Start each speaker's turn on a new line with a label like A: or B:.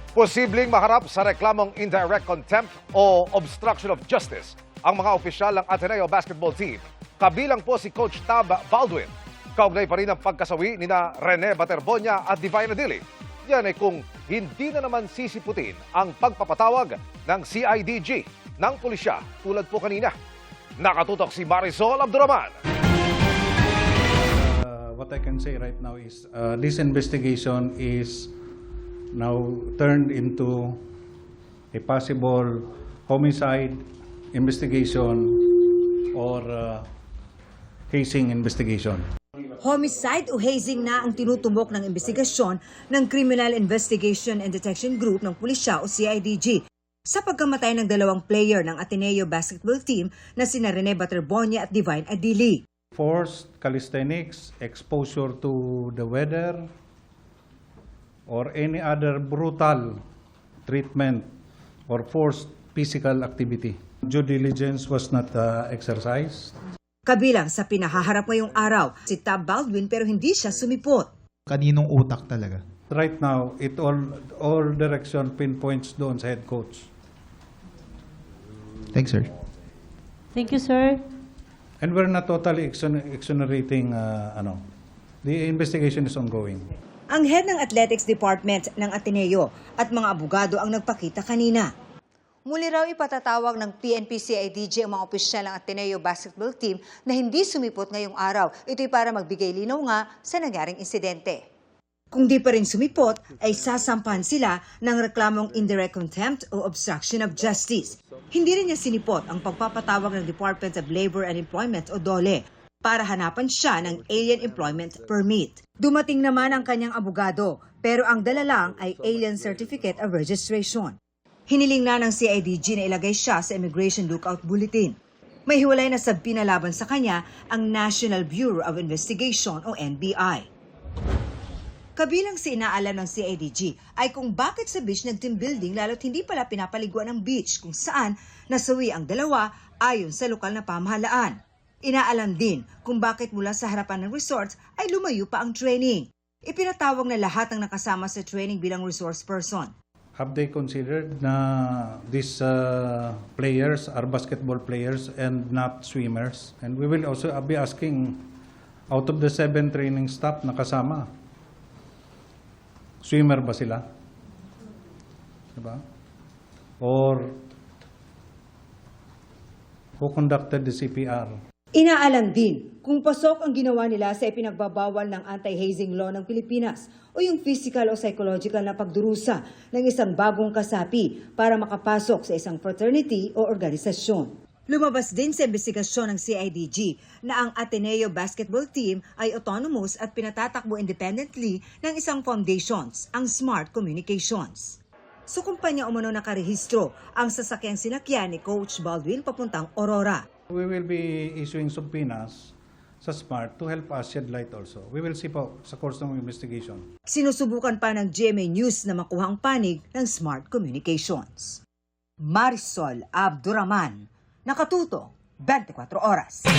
A: Posibleng maharap sa reklamong indirect contempt o obstruction of justice ang mga opisyal ng Ateneo basketball team. Kabilang po si Coach Tab Baldwin. Kaugnay pa rin ang pagkasawi ni Rene Baterbonia at Divine Adili. Yan ay kung hindi na naman sisiputin ang pagpapatawag ng CIDG ng pulisya tulad po kanina. Nakatutok si Marisol Abduraman.
B: What I can say right now is this investigation is now turned into a possible homicide investigation or hazing investigation.
C: Homicide o hazing na ang tinutumbok ng investigasyon ng Criminal Investigation and Detection Group ng pulisya o CIDG sa pagkamatay ng dalawang player ng Ateneo basketball team na sina Rene Baterbonia at Divine Adili.
B: Forced calisthenics, exposure to the weather, or any other brutal treatment or forced physical activity. Due diligence was not exercised.
C: Kabilang sa pinahaharap ngayong araw, si Tab Baldwin pero hindi siya sumipot.
D: Kaninong utak talaga?
B: Right now, all direction pinpoints doon sa head coach.
D: Thanks, sir.
E: Thank you, sir.
B: And we're not totally exonerating, the investigation is ongoing.
C: Ang head ng Athletics Department ng Ateneo at mga abogado ang nagpakita kanina. Muli raw ipatatawag ng PNP-CIDG ang mga opisyal ng Ateneo basketball team na hindi sumipot ngayong araw. Ito'y para magbigay linaw nga sa nangyaring insidente. Kung di pa rin sumipot, ay sasampahan sila ng reklamong indirect contempt o obstruction of justice. Hindi rin niya sinipot ang pagpapatawag ng Department of Labor and Employment o DOLE para hanapan siya ng Alien Employment Permit. Dumating naman ang kanyang abogado, pero ang dala lang ay Alien Certificate of Registration. Hiniling na ng CIDG na ilagay siya sa Immigration Lookout Bulletin. May hiwalay na sabpi na laban sa kanya ang National Bureau of Investigation o NBI. Kabilang sa inaalam ng CIDG ay kung bakit sa beach nag-team building lalo't hindi pala pinapaliguan ng beach kung saan nasawi ang dalawa ayon sa lokal na pamahalaan. Inaalam din kung bakit mula sa harapan ng resort ay lumayo pa ang training. Ipinatawag na lahat ng nakasama sa training bilang resource person.
B: Have they considered na these players are basketball players and not swimmers? And we will also be asking, out of the 7 training staff na kasama, swimmer ba sila? Diba? Or who conducted the CPR?
C: Inaalam din kung pasok ang ginawa nila sa ipinagbabawal ng anti-hazing law ng Pilipinas o yung physical o psychological na pagdurusa ng isang bagong kasapi para makapasok sa isang fraternity o organisasyon. Lumabas din sa investigasyon ng CIDG na ang Ateneo basketball team ay autonomous at pinatatakbo independently ng isang foundations, ang Smart Communications. Sa kumpanya umano nakarehistro ang sasakyang sinakyan ni Coach Baldwin papuntang Aurora.
B: We will be issuing subpoenas sa SMART to help us shed light also. We will see po sa course ng investigation.
C: Sinusubukan pa ng GMA News na makuha ang panig ng Smart Communications. Marisol Abduraman, Nakatuto, 24 Oras.